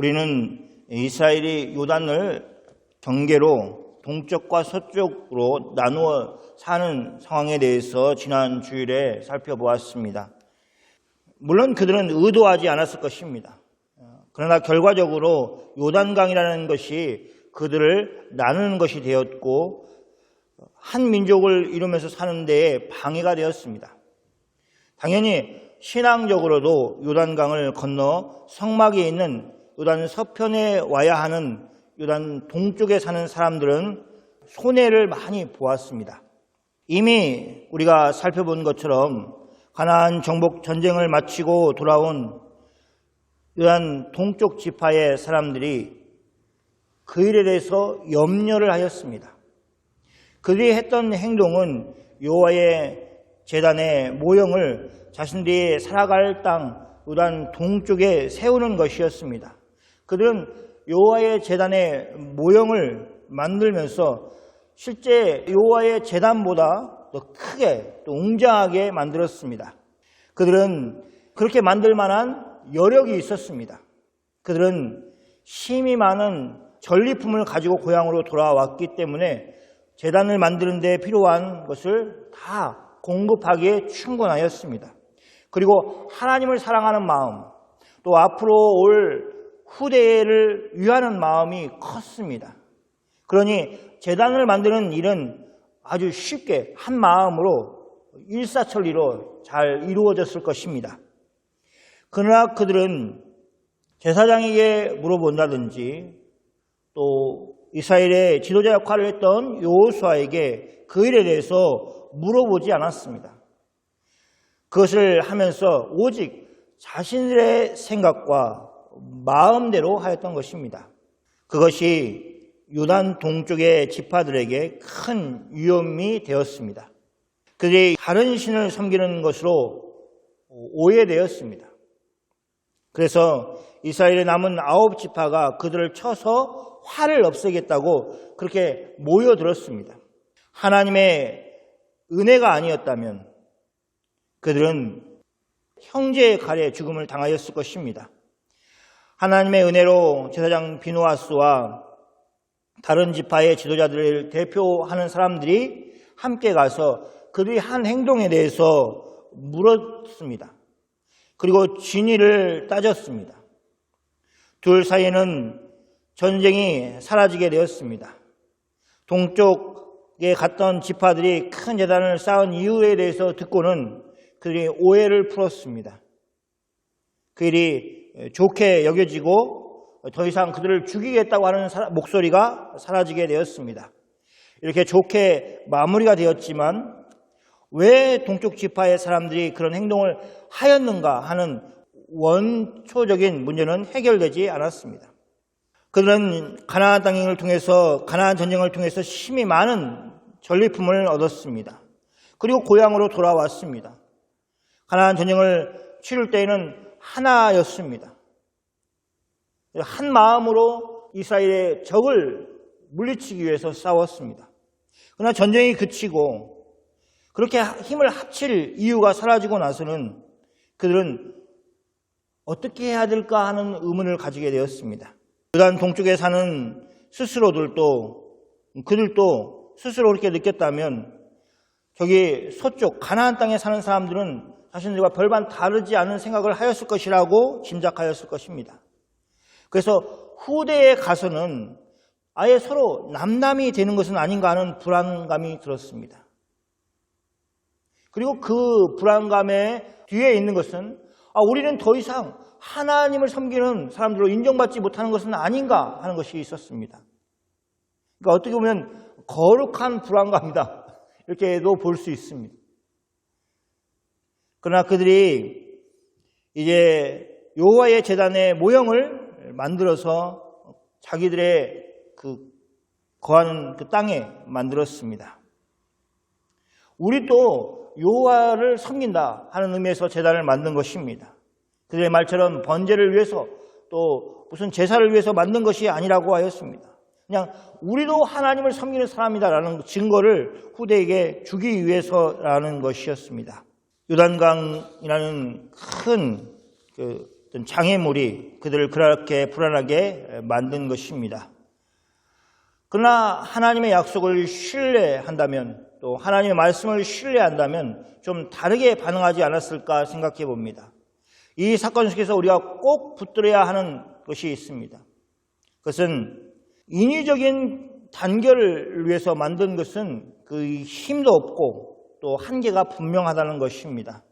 우리는 이스라엘이 요단을 경계로 동쪽과 서쪽으로 나누어 사는 상황에 대해서 지난 주일에 살펴보았습니다. 물론 그들은 의도하지 않았을 것입니다. 그러나 결과적으로 요단강이라는 것이 그들을 나누는 것이 되었고 한 민족을 이루면서 사는 데에 방해가 되었습니다. 당연히 신앙적으로도 요단강을 건너 성막에 있는 요단 서편에 와야 하는 요단 동쪽에 사는 사람들은 손해를 많이 보았습니다. 이미 우리가 살펴본 것처럼 가나안 정복 전쟁을 마치고 돌아온 요단 동쪽 지파의 사람들이 그 일에 대해서 염려를 하였습니다. 그들이 했던 행동은 여호와의 제단의 모형을 자신들이 살아갈 땅 요단 동쪽에 세우는 것이었습니다. 그들은 여호와의 제단의 모형을 만들면서 실제 여호와의 제단보다 더 크게 또 웅장하게 만들었습니다. 그들은 그렇게 만들 만한 여력이 있었습니다. 그들은 힘이 많은 전리품을 가지고 고향으로 돌아왔기 때문에 제단을 만드는 데 필요한 것을 다 공급하기에 충분하였습니다. 그리고 하나님을 사랑하는 마음, 또 앞으로 올 후대를 위하는 마음이 컸습니다. 그러니 제단을 만드는 일은 아주 쉽게 한 마음으로 일사천리로 잘 이루어졌을 것입니다. 그러나 그들은 제사장에게 물어본다든지 또 이스라엘의 지도자 역할을 했던 여호수아에게 그 일에 대해서 물어보지 않았습니다. 그것을 하면서 오직 자신들의 생각과 마음대로 하였던 것입니다. 그것이 요단 동쪽의 지파들에게 큰 위험이 되었습니다. 그들이 다른 신을 섬기는 것으로 오해되었습니다. 그래서 이스라엘의 남은 9지파가 그들을 쳐서 화를 없애겠다고 그렇게 모여들었습니다. 하나님의 은혜가 아니었다면 그들은 형제의 칼에 죽음을 당하였을 것입니다. 하나님의 은혜로 제사장 비누아스와 다른 지파의 지도자들을 대표하는 사람들이 함께 가서 그들이 한 행동에 대해서 물었습니다. 그리고 진위를 따졌습니다. 둘 사이에는 전쟁이 사라지게 되었습니다. 동쪽에 갔던 지파들이 큰 제단을 쌓은 이유에 대해서 듣고는 그들이 오해를 풀었습니다. 그 일이 좋게 여겨지고 더 이상 그들을 죽이겠다고 하는 목소리가 사라지게 되었습니다. 이렇게 좋게 마무리가 되었지만 왜 동쪽 지파의 사람들이 그런 행동을 하였는가 하는 원초적인 문제는 해결되지 않았습니다. 그들은 가나안 땅을 통해서 가나안 전쟁을 통해서 힘이 많은 전리품을 얻었습니다. 그리고 고향으로 돌아왔습니다. 가나안 전쟁을 치를 때에는 하나였습니다. 한 마음으로 이스라엘의 적을 물리치기 위해서 싸웠습니다. 그러나 전쟁이 그치고 그렇게 힘을 합칠 이유가 사라지고 나서는 그들은 어떻게 해야 될까 하는 의문을 가지게 되었습니다. 요단 동쪽에 사는 그들도 스스로 그렇게 느꼈다면 저기 서쪽 가나안 땅에 사는 사람들은 자신들과 별반 다르지 않은 생각을 하였을 것이라고 짐작하였을 것입니다. 그래서 후대에 가서는 아예 서로 남남이 되는 것은 아닌가 하는 불안감이 들었습니다. 그리고 그 불안감의 뒤에 있는 것은 우리는 더 이상 하나님을 섬기는 사람들로 인정받지 못하는 것은 아닌가 하는 것이 있었습니다. 그러니까 어떻게 보면 거룩한 불안감이다 이렇게도 볼 수 있습니다. 그러나 그들이 이제 여호와의 제단의 모형을 만들어서 자기들의 거하는 그 땅에 만들었습니다. 우리도 여호와를 섬긴다 하는 의미에서 제단을 만든 것입니다. 그들의 말처럼 번제를 위해서 또 무슨 제사를 위해서 만든 것이 아니라고 하였습니다. 그냥 우리도 하나님을 섬기는 사람이다라는 증거를 후대에게 주기 위해서라는 것이었습니다. 요단강이라는 큰 어떤 장애물이 그들을 그렇게 불안하게 만든 것입니다. 그러나 하나님의 약속을 신뢰한다면, 또 하나님의 말씀을 신뢰한다면 좀 다르게 반응하지 않았을까 생각해 봅니다. 이 사건 속에서 우리가 꼭 붙들어야 하는 것이 있습니다. 그것은 인위적인 단결을 위해서 만든 것은 그 힘도 없고 또 한계가 분명하다는 것입니다.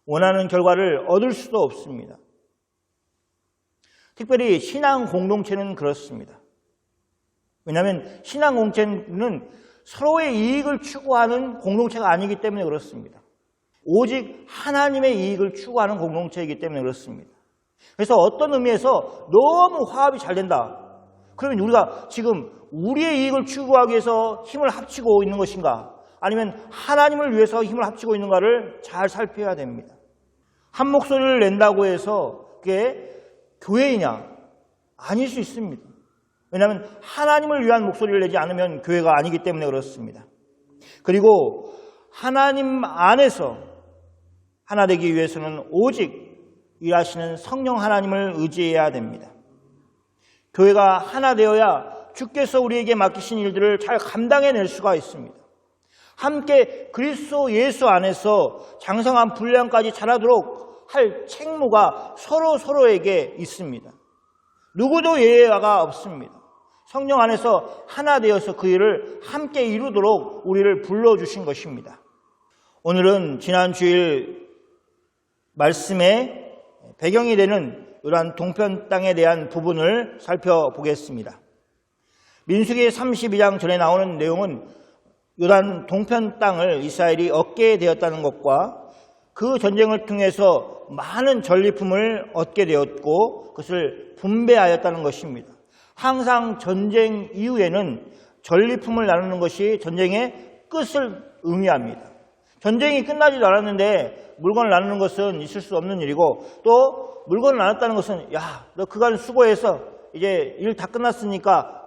원하는 결과를 얻을 수도 없습니다. 특별히 신앙 공동체는 그렇습니다. 왜냐하면 신앙 공동체는 서로의 이익을 추구하는 공동체가 아니기 때문에 그렇습니다. 오직 하나님의 이익을 추구하는 공동체이기 때문에 그렇습니다. 그래서 어떤 의미에서 너무 화합이 잘 된다. 그러면 우리가 지금 우리의 이익을 추구하기 위해서 힘을 합치고 있는 것인가? 아니면 하나님을 위해서 힘을 합치고 있는가를 잘 살펴야 됩니다. 한 목소리를 낸다고 해서 그게 교회이냐? 아닐 수 있습니다. 왜냐하면 하나님을 위한 목소리를 내지 않으면 교회가 아니기 때문에 그렇습니다. 그리고 하나님 안에서 하나 되기 위해서는 오직 일하시는 성령 하나님을 의지해야 됩니다. 교회가 하나 되어야 주께서 우리에게 맡기신 일들을 잘 감당해낼 수가 있습니다. 함께 그리스도 예수 안에서 장성한 분량까지 자라도록 할 책무가 서로에게 있습니다. 누구도 예외가 없습니다. 성령 안에서 하나 되어서 그 일을 함께 이루도록 우리를 불러주신 것입니다. 오늘은 지난 주일 말씀의 배경이 되는 요단 동편 땅에 대한 부분을 살펴보겠습니다. 민수기 32장 전에 나오는 내용은 요단 동편 땅을 이스라엘이 얻게 되었다는 것과 그 전쟁을 통해서 많은 전리품을 얻게 되었고 그것을 분배하였다는 것입니다. 항상 전쟁 이후에는 전리품을 나누는 것이 전쟁의 끝을 의미합니다. 전쟁이 끝나지도 않았는데 물건을 나누는 것은 있을 수 없는 일이고, 또 물건을 나눴다는 것은 야, 너 그간 수고해서 이제 일 다 끝났으니까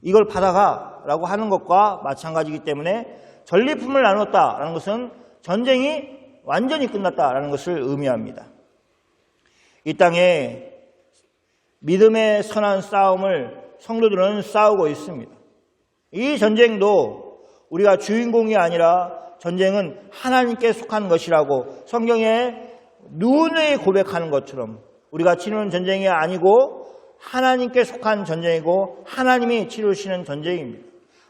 이걸 받아가 라고 하는 것과 마찬가지이기 때문에 전리품을 나눴다라는 것은 전쟁이 완전히 끝났다라는 것을 의미합니다. 이 땅에 믿음의 선한 싸움을 성도들은 싸우고 있습니다. 이 전쟁도 우리가 주인공이 아니라 전쟁은 하나님께 속한 것이라고 성경에 누누이 고백하는 것처럼 우리가 치르는 전쟁이 아니고 하나님께 속한 전쟁이고 하나님이 치르시는 전쟁입니다.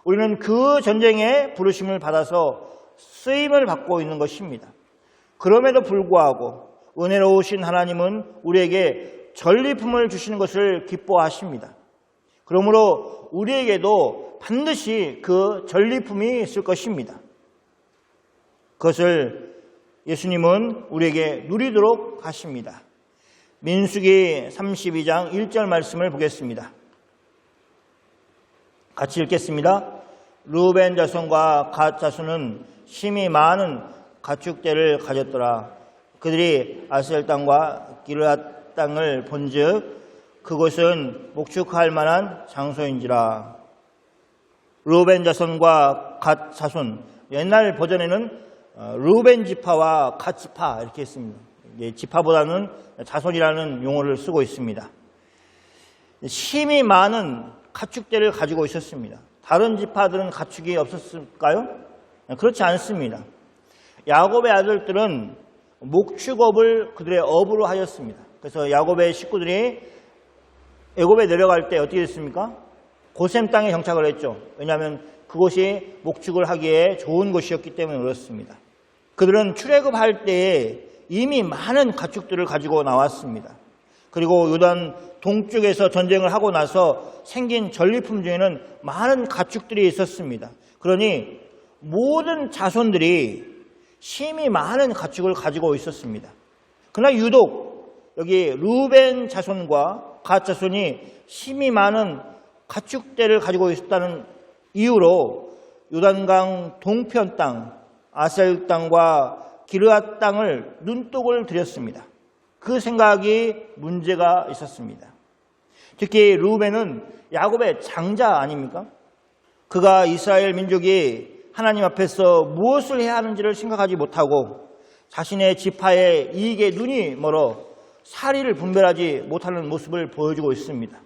우리는 그 전쟁에 부르심을 받아서 쓰임을 받고 있는 것입니다. 그럼에도 불구하고 은혜로우신 하나님은 우리에게 전리품을 주시는 것을 기뻐하십니다. 그러므로 우리에게도 반드시 그 전리품이 있을 것입니다. 그것을 예수님은 우리에게 누리도록 하십니다. 민수기 32장 1절 말씀을 보겠습니다. 같이 읽겠습니다. 르우벤 자손과 갓 자손은 심히 많은 가축대를 가졌더라. 그들이 아셀 땅과 기르앗 땅을 본즉 그곳은 목축할 만한 장소인지라. 르우벤 자손과 갓 자손, 옛날 버전에는 르우벤 지파와 갓 지파 이렇게 했습니다. 지파보다는 자손이라는 용어를 쓰고 있습니다. 심히 많은 가축대를 가지고 있었습니다. 다른 지파들은 가축이 없었을까요? 그렇지 않습니다. 야곱의 아들들은 목축업을 그들의 업으로 하였습니다. 그래서 야곱의 식구들이 애굽에 내려갈 때 어떻게 됐습니까? 고셈 땅에 정착을 했죠. 왜냐하면 그곳이 목축을 하기에 좋은 곳이었기 때문에 그렇습니다. 그들은 출애굽할 때에 이미 많은 가축들을 가지고 나왔습니다. 그리고 요단 동쪽에서 전쟁을 하고 나서 생긴 전리품 중에는 많은 가축들이 있었습니다. 그러니 모든 자손들이 심히 많은 가축을 가지고 있었습니다. 그러나 유독 여기 르우벤 자손과 갓 자손이 심히 많은 가축대를 가지고 있었다는 이유로 요단강 동편 땅, 아셀 땅과 기르앗 땅을 눈독을 들였습니다. 그 생각이 문제가 있었습니다. 특히 르우벤은 야곱의 장자 아닙니까? 그가 이스라엘 민족이 하나님 앞에서 무엇을 해야 하는지를 생각하지 못하고 자신의 지파의 이익에 눈이 멀어 사리를 분별하지 못하는 모습을 보여주고 있습니다.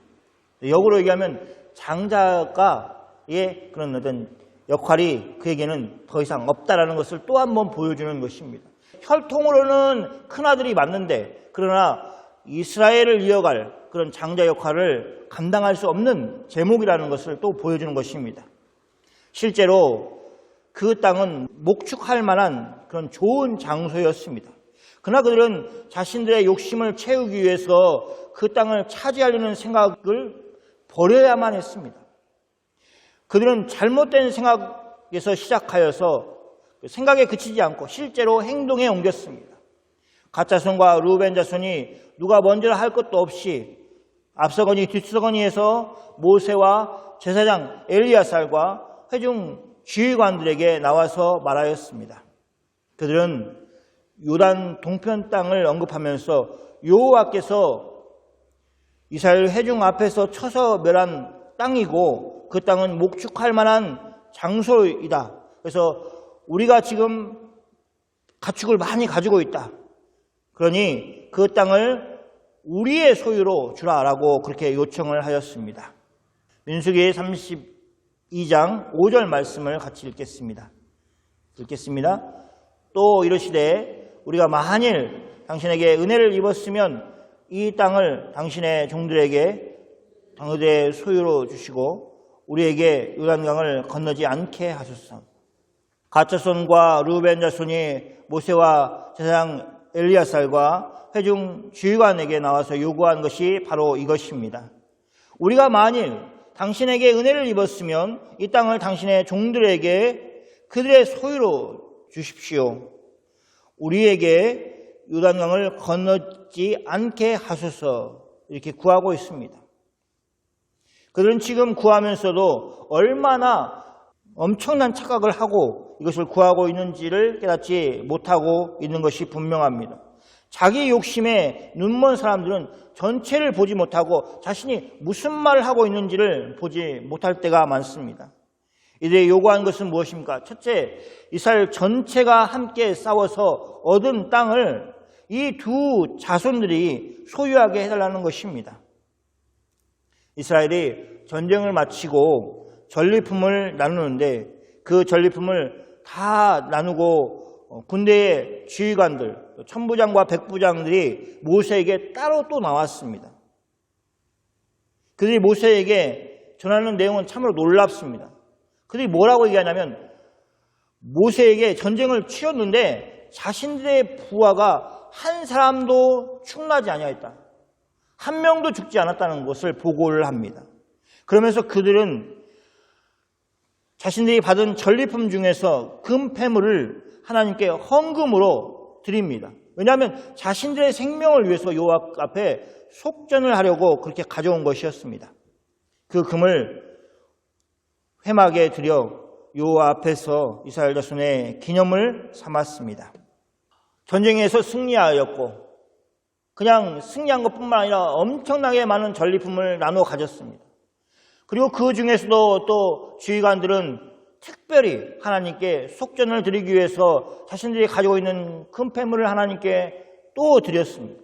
역으로 얘기하면 장자가의 그런 어떤 역할이 그에게는 더 이상 없다라는 것을 또 한 번 보여주는 것입니다. 혈통으로는 큰아들이 맞는데 그러나 이스라엘을 이어갈 그런 장자 역할을 감당할 수 없는 제목이라는 것을 또 보여주는 것입니다. 실제로 그 땅은 목축할 만한 그런 좋은 장소였습니다. 그러나 그들은 자신들의 욕심을 채우기 위해서 그 땅을 차지하려는 생각을 버려야만 했습니다. 그들은 잘못된 생각에서 시작하여서 생각에 그치지 않고 실제로 행동에 옮겼습니다. 갓 자손과 루벤 자손이 누가 먼저 할 것도 없이 앞서거니 뒤서거니 해서 모세와 제사장 엘리야살과 회중 지휘관들에게 나와서 말하였습니다. 그들은 요단 동편 땅을 언급하면서 여호와께서 이스라엘 회중 앞에서 쳐서 멸한 땅이고 그 땅은 목축할 만한 장소이다. 그래서 우리가 지금 가축을 많이 가지고 있다. 그러니 그 땅을 우리의 소유로 주라라고 그렇게 요청을 하였습니다. 민수기 32장 5절 말씀을 같이 읽겠습니다. 또 이르시되 우리가 만일 당신에게 은혜를 입었으면 이 땅을 당신의 종들에게 당의 소유로 주시고 우리에게 요단강을 건너지 않게 하소서. 갓 자손과 루벤 자손이 모세와 제사장 엘리야살과 회중 지휘관에게 나와서 요구한 것이 바로 이것입니다. 우리가 만일 당신에게 은혜를 입었으면 이 땅을 당신의 종들에게 그들의 소유로 주십시오. 우리에게 요단강을 건너지 않게 하소서. 이렇게 구하고 있습니다. 그들은 지금 구하면서도 얼마나 엄청난 착각을 하고 이것을 구하고 있는지를 깨닫지 못하고 있는 것이 분명합니다. 자기 욕심에 눈먼 사람들은 전체를 보지 못하고 자신이 무슨 말을 하고 있는지를 보지 못할 때가 많습니다. 이들이 요구한 것은 무엇입니까? 첫째, 이스라엘 전체가 함께 싸워서 얻은 땅을 이 두 자손들이 소유하게 해달라는 것입니다. 이스라엘이 전쟁을 마치고 전리품을 나누는데 그 전리품을 다 나누고 군대의 지휘관들, 천부장과 백부장들이 모세에게 따로 또 나왔습니다. 그들이 모세에게 전하는 내용은 참으로 놀랍습니다. 그들이 뭐라고 얘기하냐면 모세에게 전쟁을 치렀는데 자신들의 부하가 한 사람도 충나지 아니하였다. 한 명도 죽지 않았다는 것을 보고를 합니다. 그러면서 그들은 자신들이 받은 전리품 중에서 금패물을 하나님께 헌금으로 드립니다. 왜냐하면 자신들의 생명을 위해서 여호와 앞에 속전을 하려고 그렇게 가져온 것이었습니다. 그 금을 회막에 들여 여호와 앞에서 이스라엘 자손의 기념을 삼았습니다. 전쟁에서 승리하였고 그냥 승리한 것뿐만 아니라 엄청나게 많은 전리품을 나눠 가졌습니다. 그리고 그 중에서도 또 지휘관들은 특별히 하나님께 속전을 드리기 위해서 자신들이 가지고 있는 금패물을 하나님께 또 드렸습니다.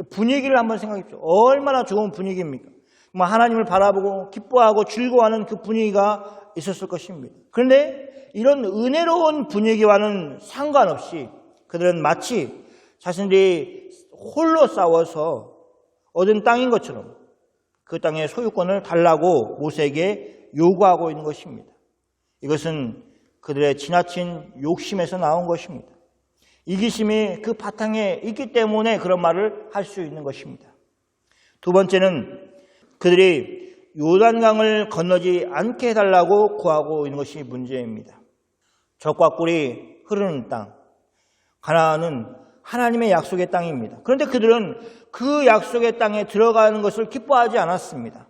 분위기를 한번 생각해 보십시오. 얼마나 좋은 분위기입니까? 하나님을 바라보고 기뻐하고 즐거워하는 그 분위기가 있었을 것입니다. 그런데 이런 은혜로운 분위기와는 상관없이 그들은 마치 자신들이 홀로 싸워서 얻은 땅인 것처럼 그 땅의 소유권을 달라고 모세에게 요구하고 있는 것입니다. 이것은 그들의 지나친 욕심에서 나온 것입니다. 이기심이 그 바탕에 있기 때문에 그런 말을 할 수 있는 것입니다. 두 번째는 그들이 요단강을 건너지 않게 해달라고 구하고 있는 것이 문제입니다. 젖과 꿀이 흐르는 땅, 가나안은 하나님의 약속의 땅입니다. 그런데 그들은 그 약속의 땅에 들어가는 것을 기뻐하지 않았습니다.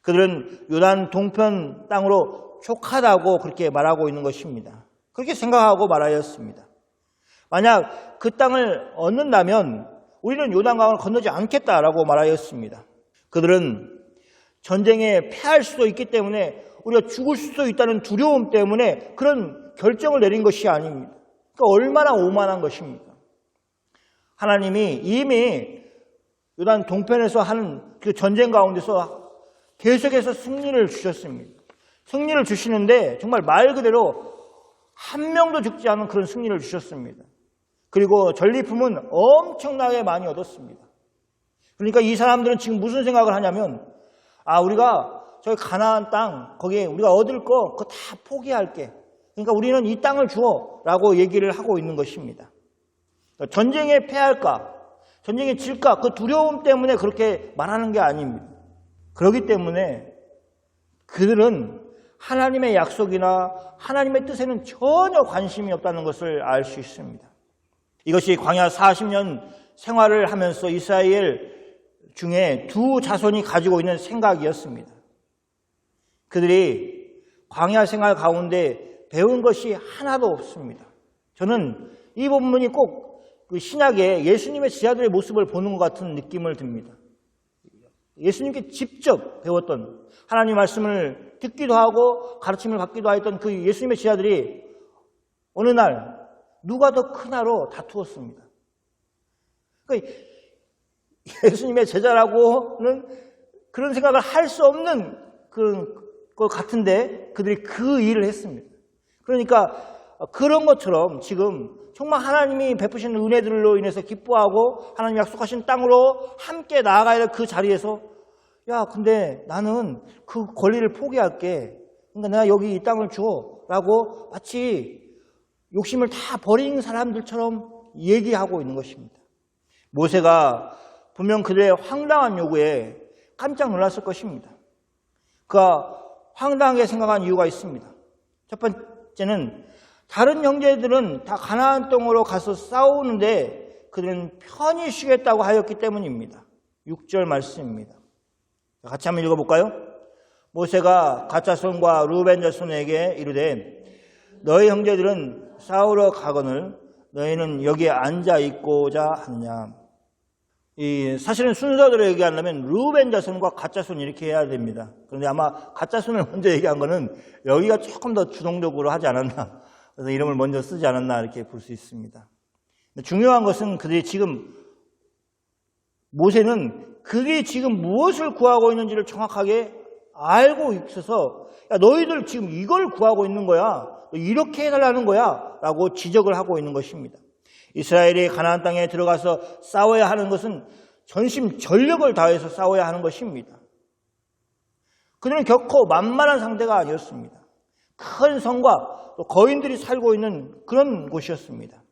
그들은 요단 동편 땅으로 족하다고 그렇게 말하고 있는 것입니다. 그렇게 생각하고 말하였습니다. 만약 그 땅을 얻는다면 우리는 요단강을 건너지 않겠다라고 말하였습니다. 그들은 전쟁에 패할 수도 있기 때문에 우리가 죽을 수도 있다는 두려움 때문에 그런 결정을 내린 것이 아닙니다. 그러니까 얼마나 오만한 것입니까? 하나님이 이미 요단 동편에서 하는 그 전쟁 가운데서 계속해서 승리를 주셨습니다. 승리를 주시는데 정말 말 그대로 한 명도 죽지 않은 그런 승리를 주셨습니다. 그리고 전리품은 엄청나게 많이 얻었습니다. 그러니까 이 사람들은 지금 무슨 생각을 하냐면, 우리가 저기 가나안 땅 거기에 우리가 얻을 거 그거 다 포기할게. 그러니까 우리는 이 땅을 주어 라고 얘기를 하고 있는 것입니다. 전쟁에 패할까, 전쟁에 질까, 그 두려움 때문에 그렇게 말하는 게 아닙니다. 그렇기 때문에 그들은 하나님의 약속이나 하나님의 뜻에는 전혀 관심이 없다는 것을 알 수 있습니다. 이것이 광야 40년 생활을 하면서 이스라엘 중에 두 자손이 가지고 있는 생각이었습니다. 그들이 광야 생활 가운데 배운 것이 하나도 없습니다. 저는 이 본문이 꼭 그 신약에 예수님의 제자들의 모습을 보는 것 같은 느낌을 듭니다. 예수님께 직접 배웠던 하나님 말씀을 듣기도 하고 가르침을 받기도 하였던 그 예수님의 제자들이 어느 날 누가 더 크나로 다투었습니다. 그러니까 예수님의 제자라고는 그런 생각을 할 수 없는 것 같은데 그들이 그 일을 했습니다. 그러니까 그런 것처럼 지금 정말 하나님이 베푸시는 은혜들로 인해서 기뻐하고 하나님 약속하신 땅으로 함께 나아가야 될 그 자리에서 근데 나는 그 권리를 포기할게. 그러니까 내가 여기 이 땅을 줘. 라고 마치 욕심을 다 버린 사람들처럼 얘기하고 있는 것입니다. 모세가 분명 그들의 황당한 요구에 깜짝 놀랐을 것입니다. 그가 황당하게 생각한 이유가 있습니다. 첫 번째는 다른 형제들은 다 가나안 땅으로 가서 싸우는데 그들은 편히 쉬겠다고 하였기 때문입니다. 6절 말씀입니다. 같이 한번 읽어볼까요? 모세가 갓 자손과 루벤 자손에게 이르되 너희 형제들은 싸우러 가거늘 너희는 여기에 앉아 있고자 하느냐. 사실은 순서대로 얘기하려면 루벤 자손과 갓 자손 이렇게 해야 됩니다. 그런데 아마 갓 자손을 먼저 얘기한 거는 여기가 조금 더 주동적으로 하지 않았나, 그래서 이름을 먼저 쓰지 않았나 이렇게 볼 수 있습니다. 중요한 것은 그들이 지금 모세는 그들이 지금 무엇을 구하고 있는지를 정확하게 알고 있어서 너희들 지금 이걸 구하고 있는 거야, 이렇게 해달라는 거야 라고 지적을 하고 있는 것입니다. 이스라엘이 가나안 땅에 들어가서 싸워야 하는 것은 전심 전력을 다해서 싸워야 하는 것입니다. 그들은 결코 만만한 상대가 아니었습니다. 큰 성과 또 거인들이 살고 있는 그런 곳이었습니다.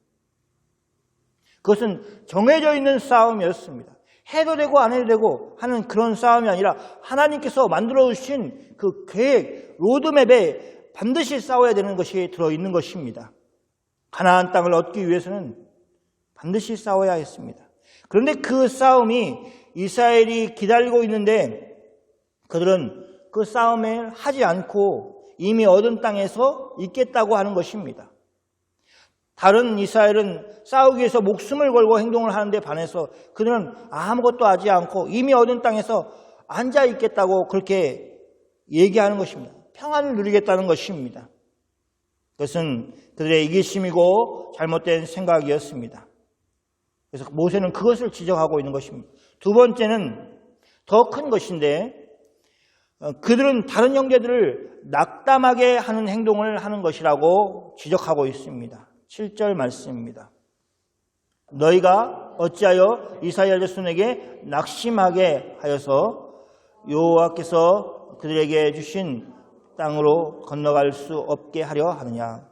그것은 정해져 있는 싸움이었습니다. 해도 되고 안 해도 되고 하는 그런 싸움이 아니라 하나님께서 만들어 주신 그 계획, 로드맵에 반드시 싸워야 되는 것이 들어있는 것입니다. 가나안 땅을 얻기 위해서는 반드시 싸워야 했습니다. 그런데 그 싸움이 이스라엘이 기다리고 있는데 그들은 그 싸움을 하지 않고 이미 얻은 땅에서 있겠다고 하는 것입니다. 다른 이스라엘은 싸우기 위해서 목숨을 걸고 행동을 하는데 반해서 그들은 아무것도 하지 않고 이미 얻은 땅에서 앉아 있겠다고 그렇게 얘기하는 것입니다. 평안을 누리겠다는 것입니다. 그것은 그들의 이기심이고 잘못된 생각이었습니다. 그래서 모세는 그것을 지적하고 있는 것입니다. 두 번째는 더 큰 것인데 그들은 다른 형제들을 낙담하게 하는 행동을 하는 것이라고 지적하고 있습니다. 7절 말씀입니다. 너희가 어찌하여 이스라엘 자손에게 낙심하게 하여서 여호와께서 그들에게 주신 땅으로 건너갈 수 없게 하려 하느냐.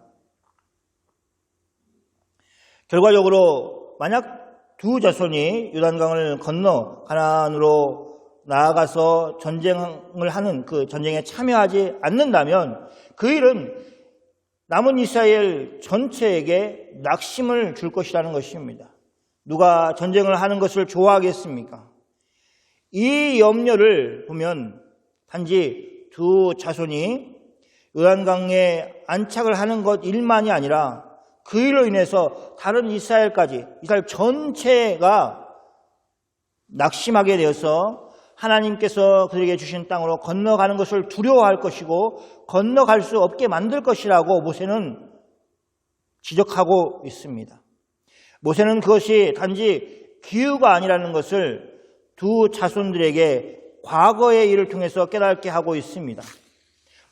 결과적으로 만약 두 자손이 요단강을 건너 가나안으로 나아가서 전쟁을 하는 그 전쟁에 참여하지 않는다면 그 일은 남은 이스라엘 전체에게 낙심을 줄 것이라는 것입니다. 누가 전쟁을 하는 것을 좋아하겠습니까? 이 염려를 보면 단지 두 자손이 요단강에 안착을 하는 것 일만이 아니라 그 일로 인해서 다른 이스라엘 전체가 낙심하게 되어서 하나님께서 그들에게 주신 땅으로 건너가는 것을 두려워할 것이고 건너갈 수 없게 만들 것이라고 모세는 지적하고 있습니다. 모세는 그것이 단지 기후가 아니라는 것을 두 자손들에게 과거의 일을 통해서 깨닫게 하고 있습니다.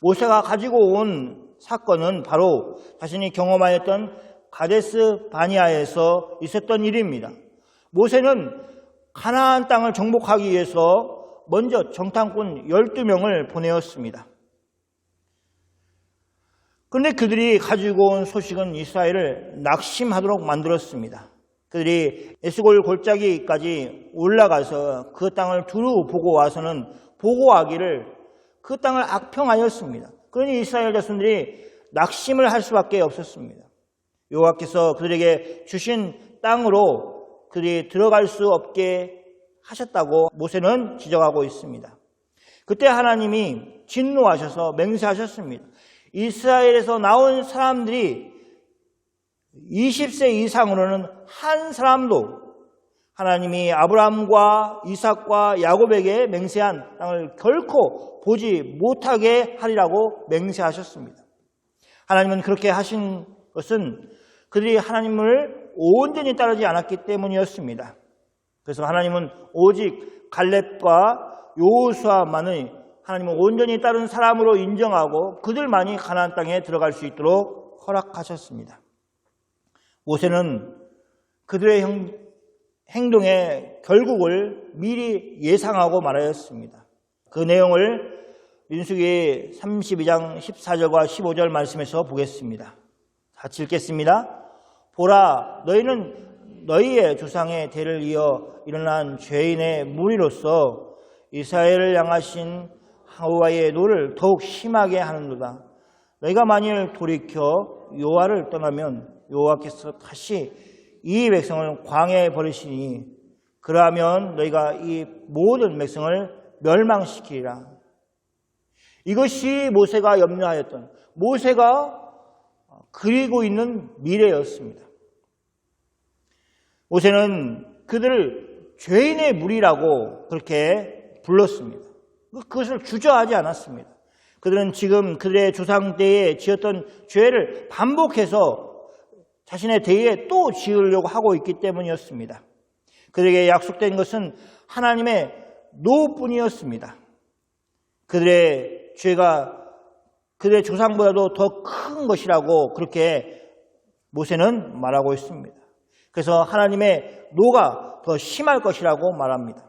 모세가 가지고 온 사건은 바로 자신이 경험하였던 가데스 바니아에서 있었던 일입니다. 모세는 가나안 땅을 정복하기 위해서 먼저 정탐꾼 12명을 보내었습니다. 그런데 그들이 가지고 온 소식은 이스라엘을 낙심하도록 만들었습니다. 그들이 에스골 골짜기까지 올라가서 그 땅을 두루 보고 와서는 보고하기를 그 땅을 악평하였습니다. 그러니 이스라엘 자손들이 낙심을 할 수밖에 없었습니다. 여호와께서 그들에게 주신 땅으로 그들이 들어갈 수 없게 하셨다고 모세는 지적하고 있습니다. 그때 하나님이 진노하셔서 맹세하셨습니다. 이스라엘에서 나온 사람들이 20세 이상으로는 한 사람도 하나님이 아브라함과 이삭과 야곱에게 맹세한 땅을 결코 보지 못하게 하리라고 맹세하셨습니다. 하나님은 그렇게 하신 것은 그들이 하나님을 온전히 따르지 않았기 때문이었습니다. 그래서 하나님은 오직 갈렙과 여호수아만의 하나님을 온전히 따른 사람으로 인정하고 그들만이 가나안 땅에 들어갈 수 있도록 허락하셨습니다. 모세는 그들의 행동의 결국을 미리 예상하고 말하였습니다. 그 내용을 민수기 32장 14절과 15절 말씀에서 보겠습니다. 같이 읽겠습니다. 보라, 너희는 너희의 조상의 대를 이어 일어난 죄인의 무리로서 이스라엘을 향하신 여호와의 노를 더욱 심하게 하는도다. 너희가 만일 돌이켜 여호와를 떠나면 여호와께서 다시 이 백성을 광야에 버리시니 그러하면 너희가 이 모든 백성을 멸망시키리라. 이것이 모세가 염려하였던, 모세가 그리고 있는 미래였습니다. 모세는 그들을 죄인의 무리라고 그렇게 불렀습니다. 그것을 주저하지 않았습니다. 그들은 지금 그들의 조상 때에 지었던 죄를 반복해서 자신의 대에 또 지으려고 하고 있기 때문이었습니다. 그들에게 약속된 것은 하나님의 노뿐이었습니다. 그들의 죄가 그들의 조상보다도 더 큰 것이라고 그렇게 모세는 말하고 있습니다. 그래서 하나님의 노가 더 심할 것이라고 말합니다.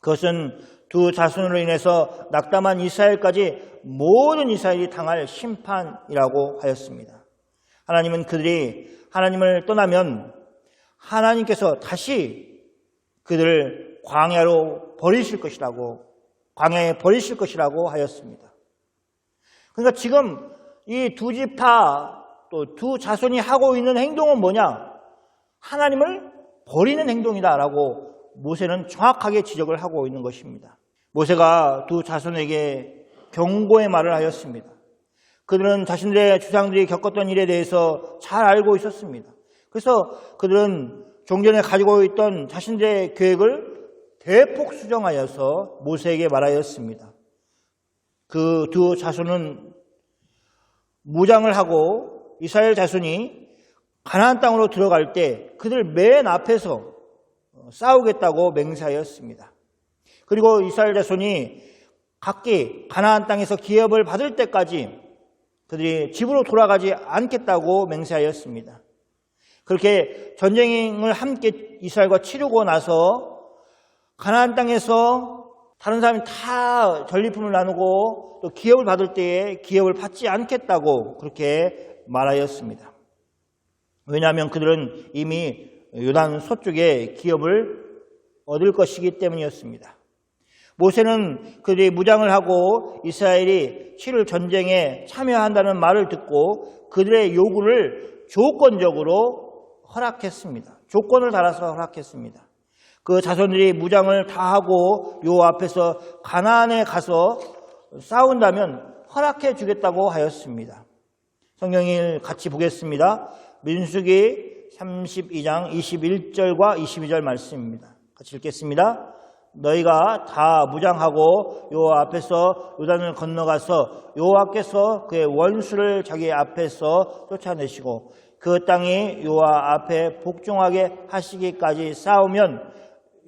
그것은 두 자손으로 인해서 낙담한 이스라엘까지 모든 이스라엘이 당할 심판이라고 하였습니다. 하나님은 그들이 하나님을 떠나면 하나님께서 다시 그들을 광야로 버리실 것이라고, 광야에 버리실 것이라고 하였습니다. 그러니까 지금 이 두 지파 또 두 자손이 하고 있는 행동은 뭐냐? 하나님을 버리는 행동이다라고 모세는 정확하게 지적을 하고 있는 것입니다. 모세가 두 자손에게 경고의 말을 하였습니다. 그들은 자신들의 조상들이 겪었던 일에 대해서 잘 알고 있었습니다. 그래서 그들은 종전에 가지고 있던 자신들의 계획을 대폭 수정하여서 모세에게 말하였습니다. 그 두 자손은 무장을 하고 이스라엘 자손이 가나안 땅으로 들어갈 때 그들 맨 앞에서 싸우겠다고 맹세하였습니다. 그리고 이스라엘 자손이 각기 가나안 땅에서 기업을 받을 때까지 그들이 집으로 돌아가지 않겠다고 맹세하였습니다. 그렇게 전쟁을 함께 이스라엘과 치르고 나서 가나안 땅에서 다른 사람이 다 전리품을 나누고 또 기업을 받을 때에 기업을 받지 않겠다고 그렇게 말하였습니다. 왜냐하면 그들은 이미 요단 서쪽에 기업을 얻을 것이기 때문이었습니다. 모세는 그들이 무장을 하고 이스라엘이 치를 전쟁에 참여한다는 말을 듣고 그들의 요구를 조건적으로 허락했습니다. 조건을 달아서 허락했습니다. 그 자손들이 무장을 다 하고 요 앞에서 가나안에 가서 싸운다면 허락해 주겠다고 하였습니다. 성경을 같이 보겠습니다. 민수기 32장 21절과 22절 말씀입니다. 같이 읽겠습니다. 너희가 다 무장하고 여호와 앞에서 요단을 건너가서 여호와께서 그의 원수를 자기 앞에서 쫓아내시고 그 땅이 여호와 앞에 복종하게 하시기까지 싸우면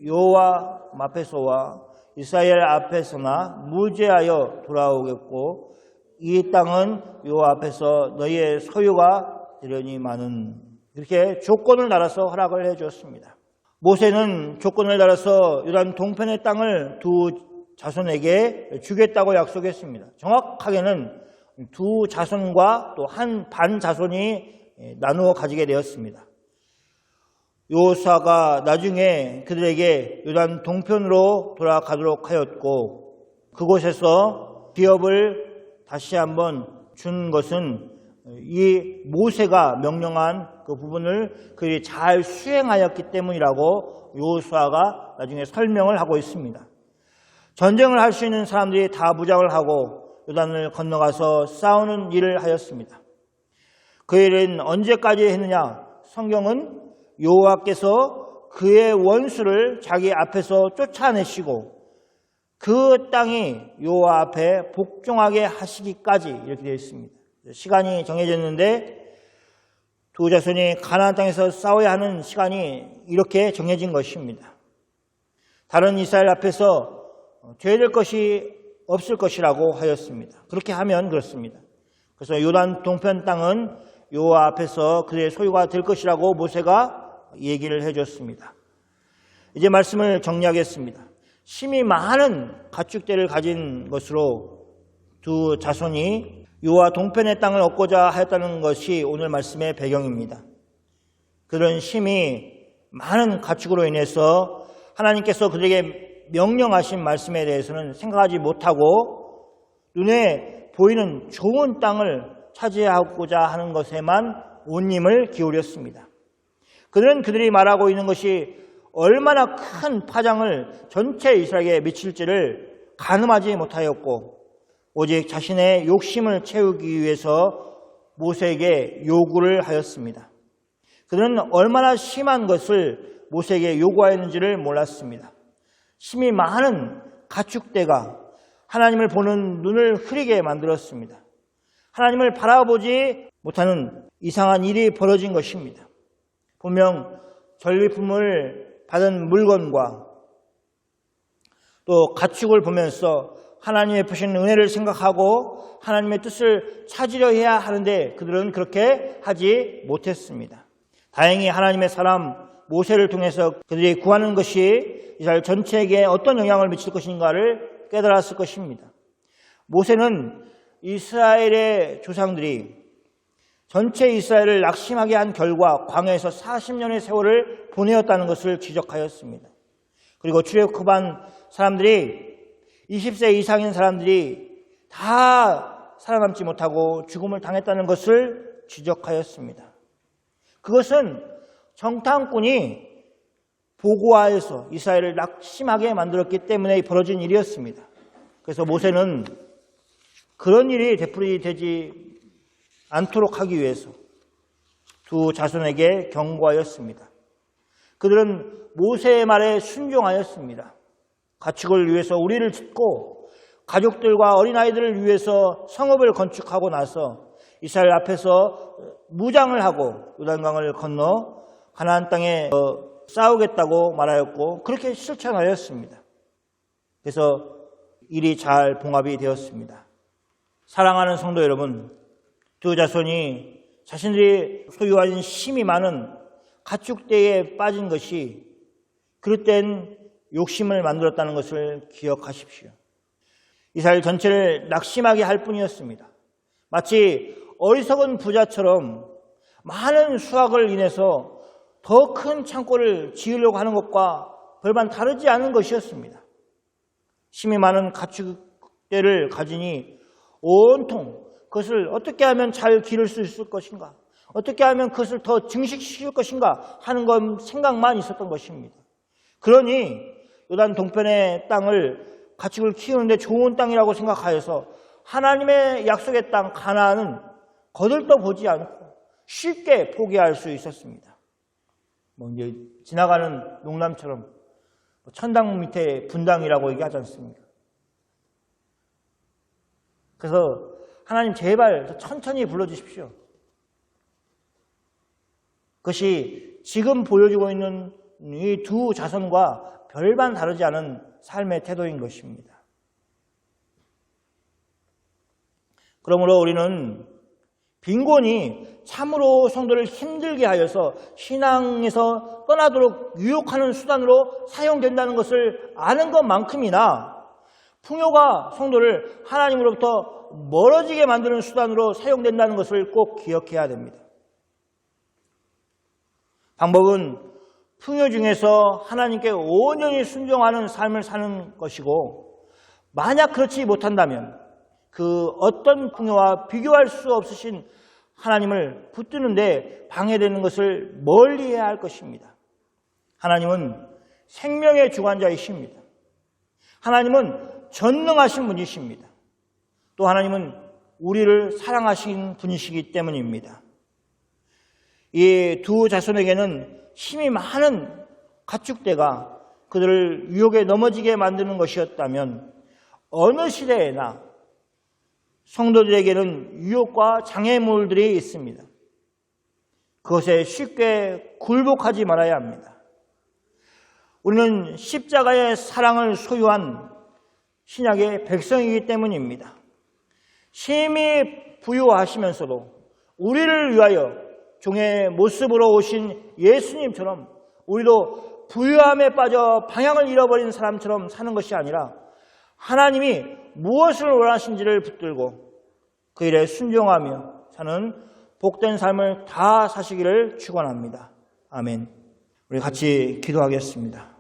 여호와 앞에서와 이스라엘 앞에서나 무죄하여 돌아오겠고 이 땅은 여호와 앞에서 너희의 소유가 되려니만은 이렇게 조건을 달아서 허락을 해 주었습니다. 모세는 조건을 달아서 요단 동편의 땅을 두 자손에게 주겠다고 약속했습니다. 정확하게는 두 자손과 또 한 반 자손이 나누어 가지게 되었습니다. 여호수아가 나중에 그들에게 요단 동편으로 돌아가도록 하였고 그곳에서 기업을 다시 한번 준 것은 이 모세가 명령한 그 부분을 그들이 잘 수행하였기 때문이라고 여호수아가 나중에 설명을 하고 있습니다. 전쟁을 할 수 있는 사람들이 다 무장을 하고 요단을 건너가서 싸우는 일을 하였습니다. 그 일은 언제까지 했느냐? 성경은 여호와께서 그의 원수를 자기 앞에서 쫓아내시고 그 땅이 여호와 앞에 복종하게 하시기까지 이렇게 되어 있습니다. 시간이 정해졌는데 두 자손이 가나안 땅에서 싸워야 하는 시간이 이렇게 정해진 것입니다. 다른 이스라엘 앞에서 죄될 것이 없을 것이라고 하였습니다. 그렇게 하면 그렇습니다. 그래서 요단 동편 땅은 여호와 앞에서 그의 소유가 될 것이라고 모세가 얘기를 해줬습니다. 이제 말씀을 정리하겠습니다. 심히 많은 가축대를 가진 것으로 두 자손이 여호와 동편의 땅을 얻고자 하였다는 것이 오늘 말씀의 배경입니다. 그런 심히 많은 가축으로 인해서 하나님께서 그들에게 명령하신 말씀에 대해서는 생각하지 못하고 눈에 보이는 좋은 땅을 차지하고자 하는 것에만 온 힘을 기울였습니다. 그들이 말하고 있는 것이 얼마나 큰 파장을 전체 이스라엘에 미칠지를 가늠하지 못하였고 오직 자신의 욕심을 채우기 위해서 모세에게 요구를 하였습니다. 그들은 얼마나 심한 것을 모세에게 요구하였는지를 몰랐습니다. 심히 많은 가축대가 하나님을 보는 눈을 흐리게 만들었습니다. 하나님을 바라보지 못하는 이상한 일이 벌어진 것입니다. 분명 전리품을 받은 물건과 또 가축을 보면서 하나님의 베푸신 은혜를 생각하고 하나님의 뜻을 찾으려 해야 하는데 그들은 그렇게 하지 못했습니다. 다행히 하나님의 사람 모세를 통해서 그들이 구하는 것이 이스라엘 전체에게 어떤 영향을 미칠 것인가를 깨달았을 것입니다. 모세는 이스라엘의 조상들이 전체 이스라엘을 낙심하게 한 결과 광야에서 40년의 세월을 보내었다는 것을 지적하였습니다. 그리고 출애굽한 사람들이 20세 이상인 사람들이 다 살아남지 못하고 죽음을 당했다는 것을 지적하였습니다. 그것은 정탐꾼이 보고하여서 이스라엘을 낙심하게 만들었기 때문에 벌어진 일이었습니다. 그래서 모세는 그런 일이 되풀이되지 않도록 하기 위해서 두 자손에게 경고하였습니다. 그들은 모세의 말에 순종하였습니다. 가축을 위해서 우리를 짓고 가족들과 어린아이들을 위해서 성읍을 건축하고 나서 이스라엘 앞에서 무장을 하고 요단강을 건너 가나안 땅에 싸우겠다고 말하였고 그렇게 실천하였습니다. 그래서 일이 잘 봉합이 되었습니다. 사랑하는 성도 여러분, 두 자손이 자신들이 소유한 힘이 많은 가축대에 빠진 것이 그릇된 욕심을 만들었다는 것을 기억하십시오. 이스라엘 전체를 낙심하게 할 뿐이었습니다. 마치 어리석은 부자처럼 많은 수확을 인해서 더 큰 창고를 지으려고 하는 것과 별반 다르지 않은 것이었습니다. 힘이 많은 가축대를 가지니 온통 그것을 어떻게 하면 잘 기를 수 있을 것인가, 어떻게 하면 그것을 더 증식시킬 것인가 하는 것 생각만 있었던 것입니다. 그러니 요단 동편의 땅을 가축을 키우는데 좋은 땅이라고 생각하여서 하나님의 약속의 땅 가나안은 거들떠 보지 않고 쉽게 포기할 수 있었습니다. 이제 지나가는 농담처럼 천당 밑에 분당이라고 얘기하지 않습니까? 그래서 하나님 제발 천천히 불러주십시오. 그것이 지금 보여주고 있는 이 두 자손과 별반 다르지 않은 삶의 태도인 것입니다. 그러므로 우리는 빈곤이 참으로 성도를 힘들게 하여서 신앙에서 떠나도록 유혹하는 수단으로 사용된다는 것을 아는 것만큼이나 풍요가 성도를 하나님으로부터 멀어지게 만드는 수단으로 사용된다는 것을 꼭 기억해야 됩니다. 방법은 풍요 중에서 하나님께 온전히 순종하는 삶을 사는 것이고, 만약 그렇지 못한다면 그 어떤 풍요와 비교할 수 없으신 하나님을 붙드는데 방해되는 것을 멀리해야 할 것입니다. 하나님은 생명의 주관자이십니다. 하나님은 전능하신 분이십니다. 또 하나님은 우리를 사랑하신 분이시기 때문입니다. 이 두 자손에게는 힘이 많은 가축대가 그들을 유혹에 넘어지게 만드는 것이었다면 어느 시대에나 성도들에게는 유혹과 장애물들이 있습니다. 그것에 쉽게 굴복하지 말아야 합니다. 우리는 십자가의 사랑을 소유한 신약의 백성이기 때문입니다. 심히 부유하시면서도 우리를 위하여 종의 모습으로 오신 예수님처럼 우리도 부유함에 빠져 방향을 잃어버린 사람처럼 사는 것이 아니라 하나님이 무엇을 원하신지를 붙들고 그 일에 순종하며 사는 복된 삶을 다 사시기를 축원합니다. 아멘. 우리 같이 기도하겠습니다.